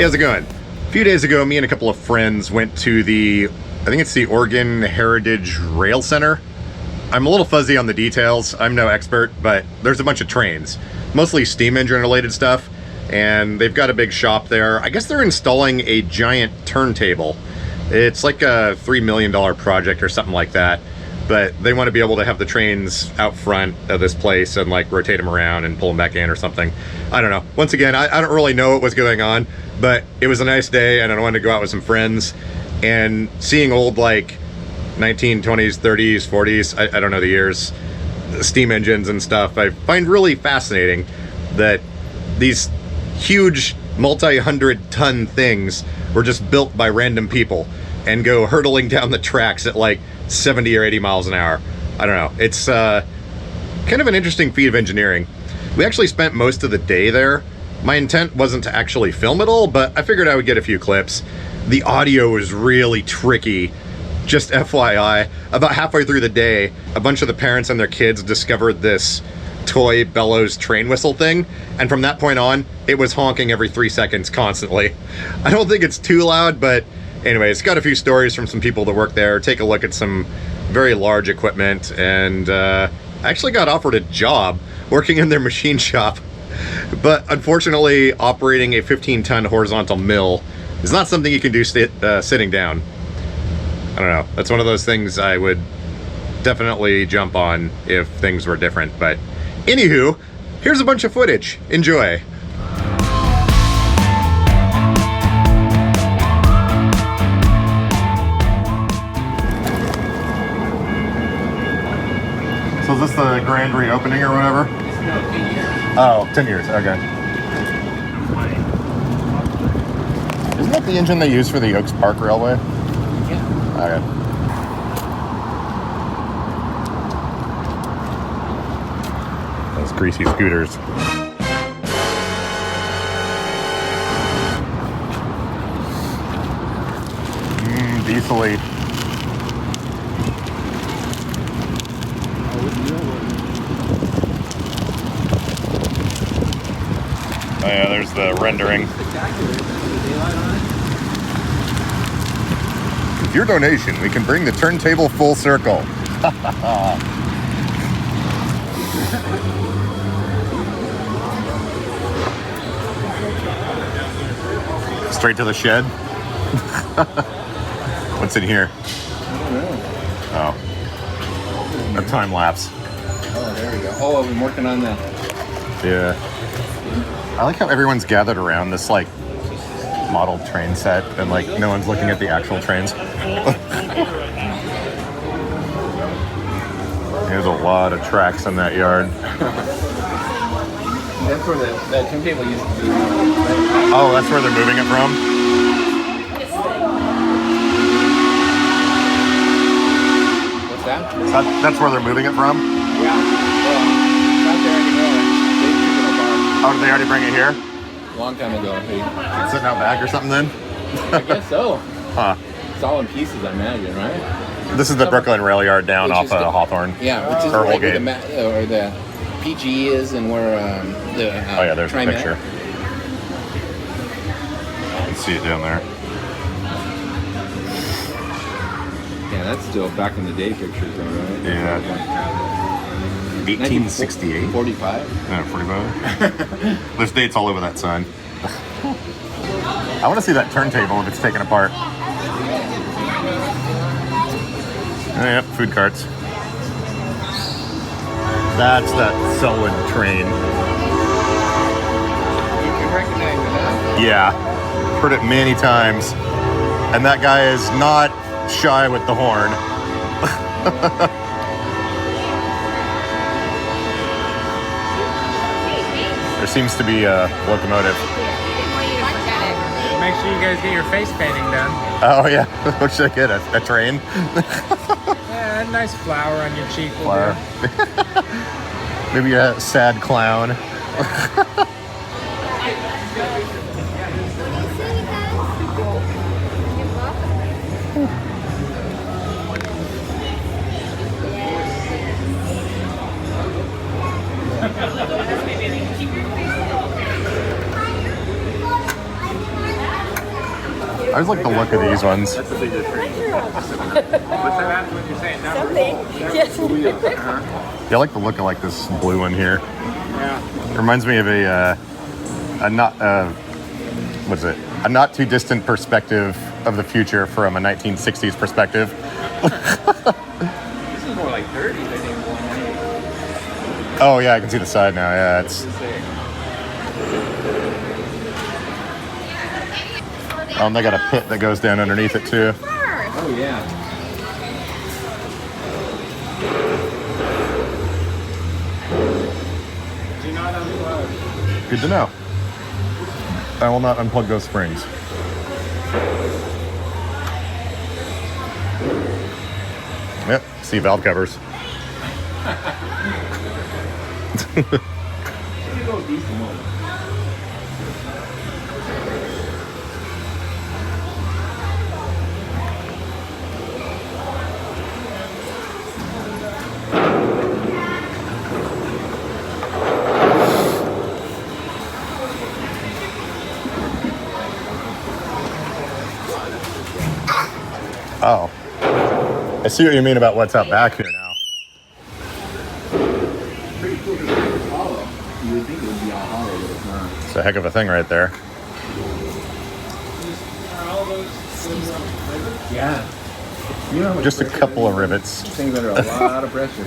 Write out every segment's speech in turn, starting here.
Hey, how's it going? A few days ago, me and a couple of friends went to I think it's the Oregon Heritage Rail Center. I'm a little fuzzy on the details. I'm no expert, but there's a bunch of trains, mostly steam engine related stuff, and they've got a big shop there. I guess they're installing a giant turntable. It's like a $3 million project or something like that, but they want to be able to have the trains out front of this place and like rotate them around and pull them back in or something. I don't know. Once again, I don't really know what was going on, but it was a nice day and I wanted to go out with some friends, and seeing old like 1920s, 30s, 40s, I don't know the years, steam engines and stuff, I find really fascinating that these huge multi-hundred ton things were just built by random people and go hurtling down the tracks at like 70 or 80 miles an hour. I don't know. It's kind of an interesting feat of engineering. We actually spent most of the day there. My intent wasn't to actually film it all, but I figured I would get a few clips. The audio was really tricky. Just FYI, about halfway through the day, a bunch of the parents and their kids discovered this toy bellows train whistle thing, and from that point on, it was honking every 3 seconds constantly. I don't think it's too loud, but anyway, it's got a few stories from some people that work there. Take a look at some very large equipment, and I actually got offered a job working in their machine shop, but unfortunately, operating a 15-ton horizontal mill is not something you can do sitting down. I don't know. That's one of those things I would definitely jump on if things were different. But anywho, here's a bunch of footage. Enjoy. So is this the grand reopening or whatever? No, 10 years. Oh, 10 years. Okay. Isn't that the engine they use for the Oaks Park Railway? Yeah. Okay. Those greasy scooters. Diesel-y. Oh yeah, there's the rendering. With your donation, we can bring the turntable full circle. Straight to the shed. What's in here? Oh, a time lapse. Oh, there we go. Oh, I've been working on that. Yeah. I like how everyone's gathered around this like model train set and like no one's looking at the actual trains. There's a lot of tracks in that yard. That's where that turntable used to be. Oh, that's where they're moving it from? What's that? That's where they're moving it from? Yeah. Well, it's not there anymore. They took it apart. Oh, did they already bring it here? A long time ago. It's sitting out back or something then? I guess so. Huh. It's all in pieces, I imagine, right? This is the Brooklyn Rail Yard down off of Hawthorne. Yeah, which is or like where Holgate. the PG is and where the Oh yeah, there's a TriMet. picture. You can see it down there. Yeah, that's still back in the day pictures, though, right? Yeah. 1868. 45. No, 45. There's dates all over that sign. I want to see that turntable if it's taken apart. Oh, yep, food carts. That's that Selwood train. You can recognize it, huh? Yeah, heard it many times. And that guy is not shy with the horn. There seems to be a locomotive. Make sure you guys get your face painting done. Oh yeah, what should I get? A train? Yeah, a nice flower on your cheek will Flower. do. Maybe a sad clown. I just like the look of these ones. That's a bigger train. What's that? What you're saying? No? Something. Yes. Yeah, I like the look of like this blue one here. Yeah. It reminds me of a not what is it? A not too distant perspective of the future from a 1960s perspective. This is more like 30s, I think. Oh yeah, I can see the side now. Yeah, it's. They got a pit that goes down underneath it too. Oh yeah. Do you know how that was? Good to know. I will not unplug those springs. Yep, see valve covers. Oh. I see what you mean about what's up back here now. Pretty cool because it's hollow. You would think it would be all hollow, but it's not. It's a heck of a thing right there. Are all those Yeah. You know how much Just a pressure couple of these rivets. things under a lot of pressure.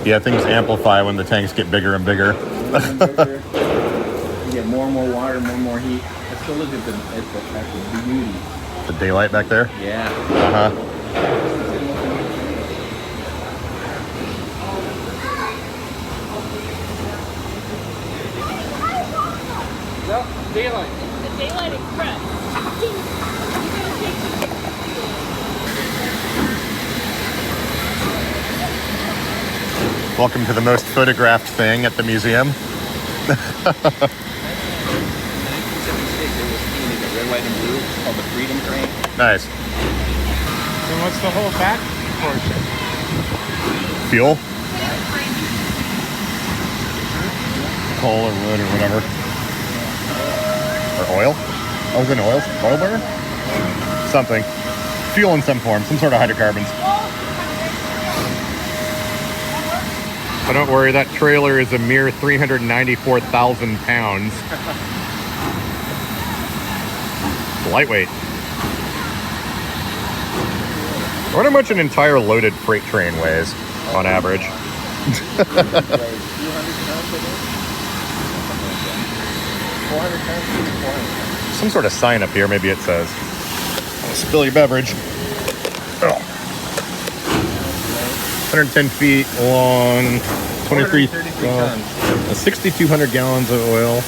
Yeah, things amplify when the tanks get bigger and bigger. You get more and more water, more and more heat. Let's go look at the beauty. The daylight back there. Yeah. Uh-huh. No, daylight. The Daylight Express. Welcome to the most photographed thing at the museum. 1976, it was painted in red, white, and blue. It's called the Freedom Train. Nice. So what's the whole back portion? Fuel? Coal or wood or whatever. Or oil? Oh, is it an oil burner? Something. Fuel in some form, some sort of hydrocarbons. But don't worry, that trailer is a mere 394,000 pounds. Lightweight. I wonder how much an entire loaded freight train weighs on average. 200 tons, I think. 400 tons, 400 tons. Some sort of sign up here, maybe it says, spill your beverage. Oh. 110 feet long, 23 tons. 6,200 gallons of oil.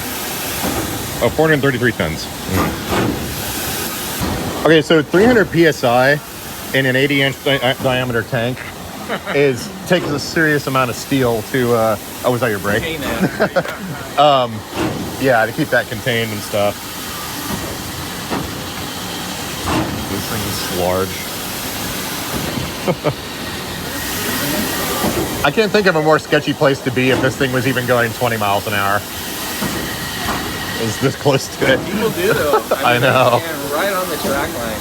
Oh, 433 tons. Okay, so 300 psi in an 80-inch diameter tank takes a serious amount of steel to. Oh, was that your brake? Okay, man. Yeah, to keep that contained and stuff. This thing is large. I can't think of a more sketchy place to be if this thing was even going 20 miles an hour. It's this close to it. People do, though. I know. Yeah, right on the track line.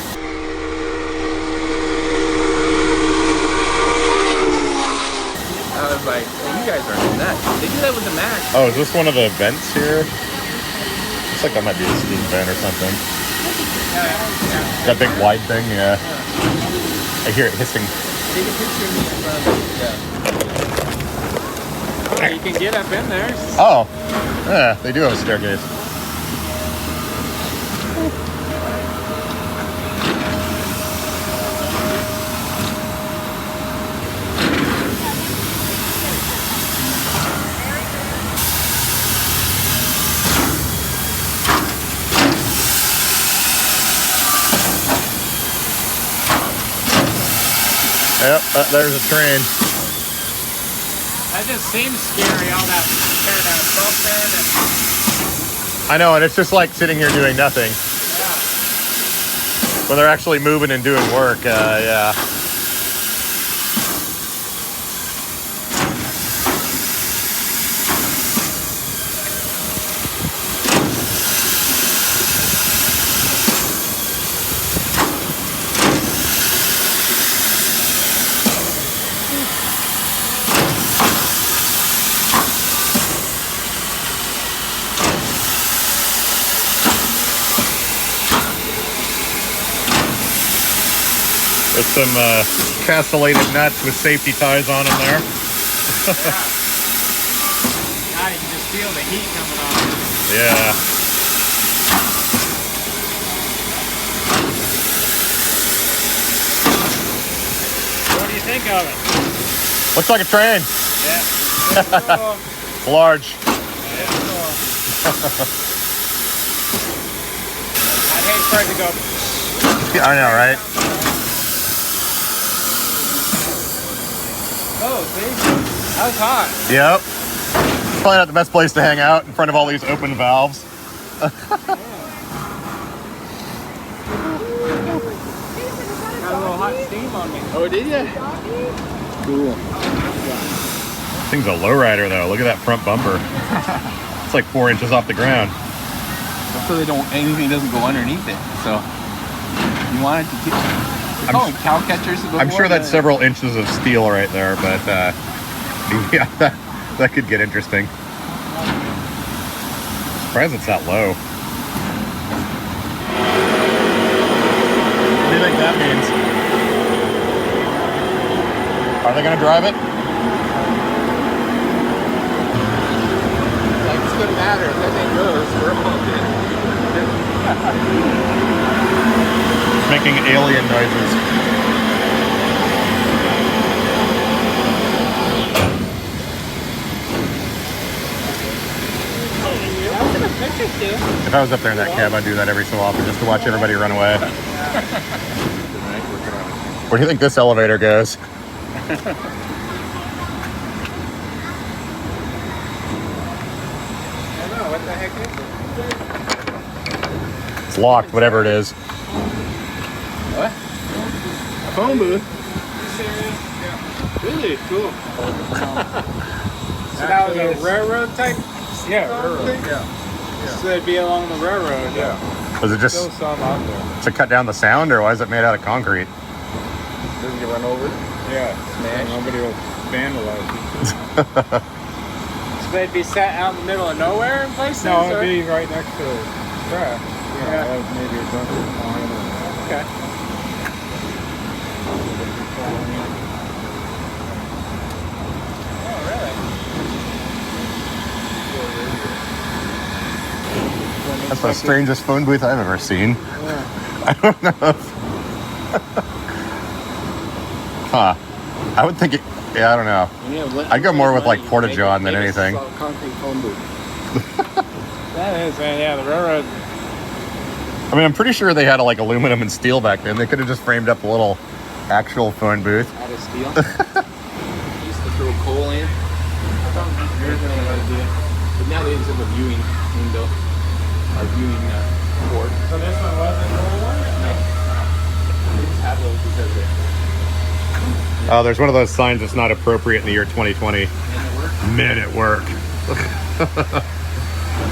I was like, well, you guys are nuts. They do that with the Max. Oh, is this one of the vents here? Looks like that might be a steam vent or something. That big wide thing, yeah. I hear it hissing. Take a picture of me in front of it. Yeah. Oh, you can get up in there. Oh, yeah, they do have a staircase. Yep, there's a train. That just seems scary, all that kind of bumping and I know, and it's just like sitting here doing nothing. yeah. When they're actually moving and doing work, yeah. There's some castellated nuts with safety ties on them there. Now you can just feel the heat coming off. Yeah. What do you think of it? Looks like a train. Yeah. Cool. It's large. Yeah, cool. I'd hate for it to go. Yeah, I know, right? Oh, see? That was hot. Yep. Probably not the best place to hang out in front of all these open valves. Got a little hot steam on me. Oh, did you? Cool. Thing's a lowrider though. Look at that front bumper. It's like 4 inches off the ground. So anything doesn't go underneath it. So you want it to keep. Cow catchers. I'm sure that's several inches of steel right there, but yeah, that could get interesting. Surprised it's that low. What do you think that means? Are they going to drive it? Like, it's gonna matter. If that thing goes, we're all good. It's making alien noises. If I was up there in that cab, I'd do that every so often just to watch everybody run away. Where do you think this elevator goes? I don't know. What the heck is it? It's locked, whatever it is. What? A phone booth. You serious? Yeah. Really cool. So that was a railroad type? Yeah, thing? yeah. So it'd be along the railroad. Yeah. Was it just Still some out there. to cut down the sound, or why is it made out of concrete? Doesn't get run over. Yeah. Smash. Nobody will vandalize it. So they'd be set out in the middle of nowhere in places? No, or? it'd be right next to the track. Yeah. Maybe a bunch of Okay. Oh, really? That's the strangest phone booth I've ever seen. I don't know. Huh. I would think it, yeah, I don't know. I'd go more with like Porta-John than anything. Concrete phone booth. That is, man. Yeah, the railroad. I mean, I'm pretty sure they had like aluminum and steel back then. They could have just framed up a little actual phone booth. Out of steel. Used to throw coal in. Here's another idea. But now they just have a viewing window. Our viewing board. So this one wasn't the whole one? No. They just have those because they Oh, there's one of those signs that's not appropriate in the year 2020. men at work. Men at work.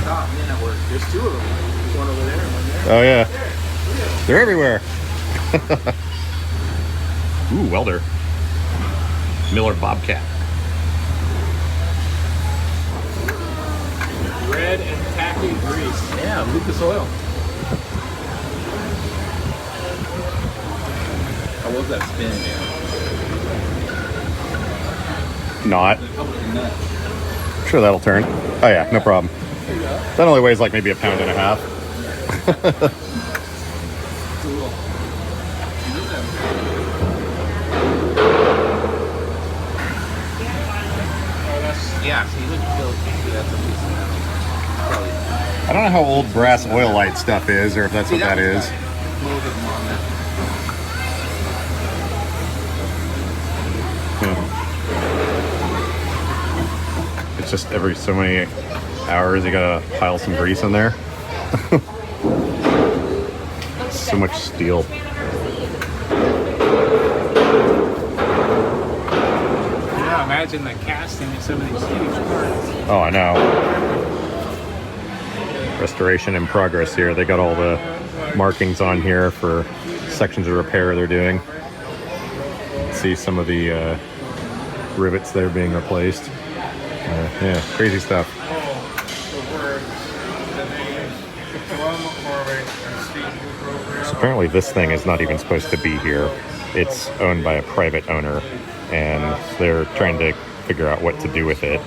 Oh, men at work. There's two of them. There's one over there and one there. Oh yeah. They're everywhere. Ooh, welder. Miller Bobcat. Red and tacky grease. Yeah, Lucas Oil. How was that spin there? Not. A couple of nuts. Sure, that'll turn. Oh yeah, no problem. That only weighs like maybe a pound and a half. Cool. Yeah, see, look at Phil. That's a piece of metal. Probably. I don't know how old brass oil light stuff is, or if that's what that is. A little bit more on that. It's just every so many hours you gotta pile some grease in there. So much steel. Yeah, imagine the casting of some of these huge parts. Oh, I know. Restoration in progress here. They got all the markings on here for sections of repair they're doing. See some of the rivets that are being replaced. Yeah, crazy stuff. The word that they use. So apparently this thing is not even supposed to be here. It's owned by a private owner, and they're trying to figure out what to do with it.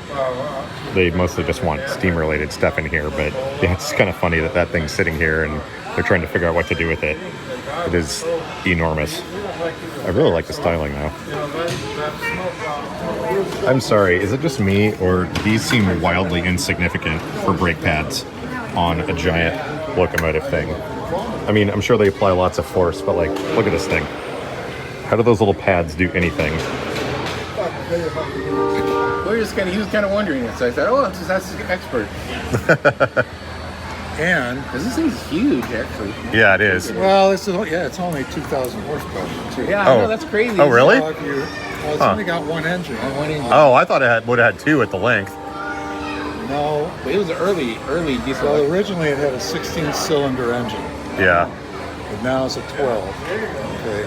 They mostly just want steam-related stuff in here, but yeah, it's kind of funny that that thing's sitting here and they're trying to figure out what to do with it. It is enormous. I really like the styling though. I'm sorry, is it just me, or these seem wildly insignificant for brake pads on a giant locomotive thing? I mean, I'm sure they apply lots of force, but like, look at this thing. How do those little pads do anything? He was kind of wondering it, so I said, oh, that's an expert. And Because this thing's huge, actually. Yeah, it is. well, it's only 2,000 horsepower too. Yeah, I Oh. know, that's crazy. Oh, really? So it's only got one engine. Oh, I thought it would have had two at the length. No. But it was an early diesel. Well, originally it had a 16-cylinder engine, Yeah. but now it's a 12. Okay,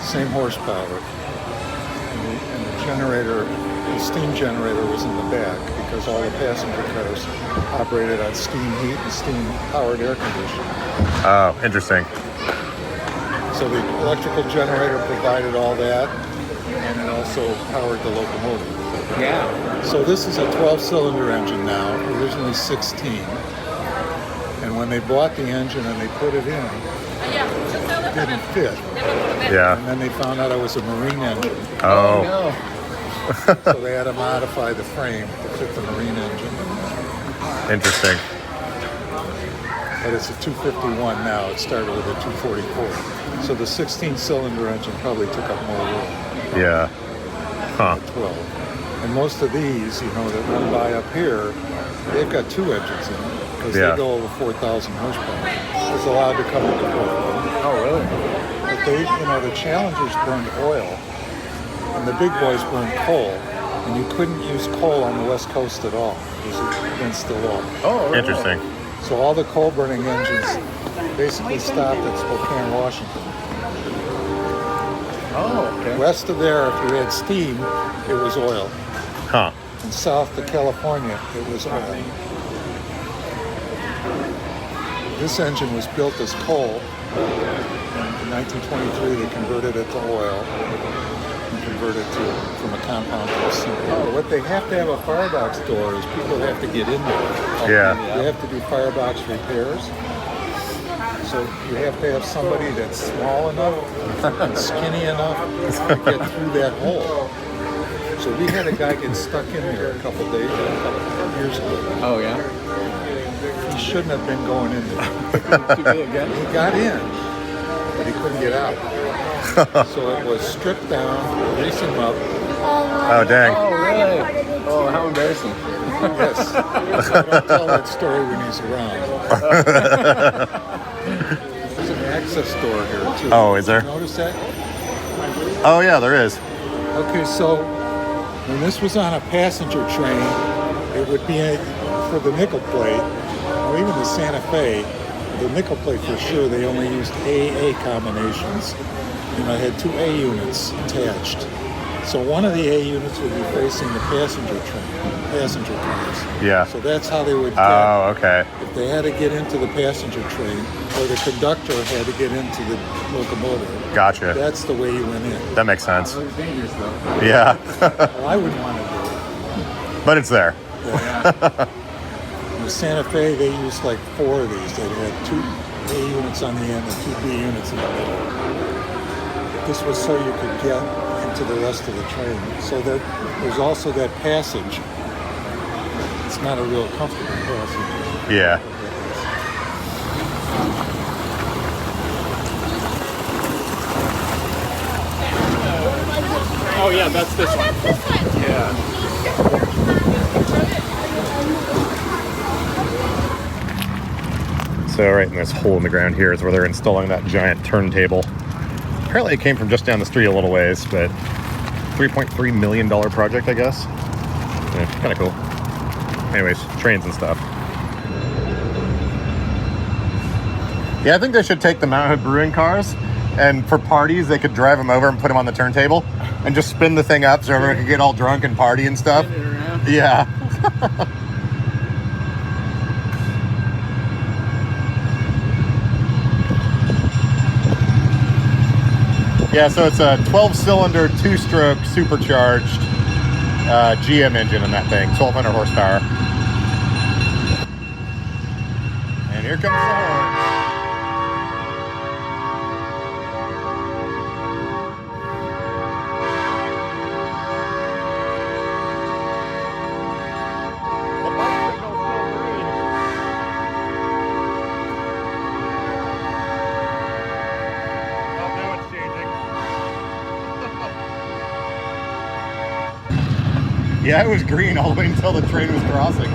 same horsepower. And the generator, the steam generator, was in the back because all the passenger cars operated on steam heat and steam-powered air conditioning. Oh, interesting. So the electrical generator provided all that, and it also powered the locomotive. Yeah. So this is a 12-cylinder engine now, originally 16. And when they bought the engine and they put it in, it didn't fit. Yeah. And then they found out it was a marine engine. Oh. No. So they had to modify the frame to fit the marine engine. Interesting. But it's a 251 now. It started with a 244. So the 16-cylinder engine probably took up more room. Yeah. Huh. 12. And most of these, that run by up here, they've got two engines in them because Yeah. they go over 4,000 horsepower. It's allowed to come into 12. Oh, really? But they, the Challengers burned oil, and the big boys burned coal, and you couldn't use coal on the West Coast at all. It was against the law. Oh, really? Interesting. So all the coal-burning engines basically stopped at Spokane, Washington. Oh, okay. West of there, if you had steam, it was oil. Huh. And south to California, it was oil. This engine was built as coal. In 1923, they converted it to oil and converted from a compound to a single. Oh, what they have to have a firebox door is people have to get in there. Yeah. They have to do firebox repairs. So you have to have somebody that's small enough and skinny enough to get through that hole. So we had a guy get stuck in there a couple years ago. Oh, yeah? He shouldn't have been going in there. Too big again? He got in, but he couldn't get out. So it was stripped down, grease him up. Oh, dang. Oh, really? Oh, how embarrassing. Yes. I don't tell that story when he's around. There's an access door here, too. Oh, is there? Notice that? Oh, yeah, there is. Okay, so when this was on a passenger train, it would be for the nickel plate, or even the Santa Fe, the nickel plate for sure, they only used AA combinations. I had two A units attached. So one of the A units would be facing the passenger cars. Yeah. So that's how they would get. Oh, okay. If they had to get into the passenger train, or the conductor had to get into the locomotive, Gotcha. that's the way you went in. That makes sense. It's dangerous, though. Yeah. Well, I wouldn't want to do it. But it's there. In the Santa Fe, they used like four of these. They had two A units on the end and two B units in the middle. This was so you could get into the rest of the train. So that there's also that passage. It's not a real comfortable passage. Yeah. Oh, yeah, that's this one. This one. Yeah. So right in this hole in the ground here is where they're installing that giant turntable. Apparently it came from just down the street a little ways, but $3.3 million project, I guess. Yeah, kind of cool. Anyways, trains and stuff. Yeah, I think they should take the Mount Hood Brewing cars, and for parties, they could drive them over and put them on the turntable and just spin the thing up so everyone could get all drunk and party and stuff. Yeah. Yeah, so it's a 12-cylinder, 2-stroke, supercharged GM engine in that thing, 1,200 horsepower. And here comes the horn. The bike signal's still green. Oh, now it's changing. Yeah, it was green all the way until the train was crossing.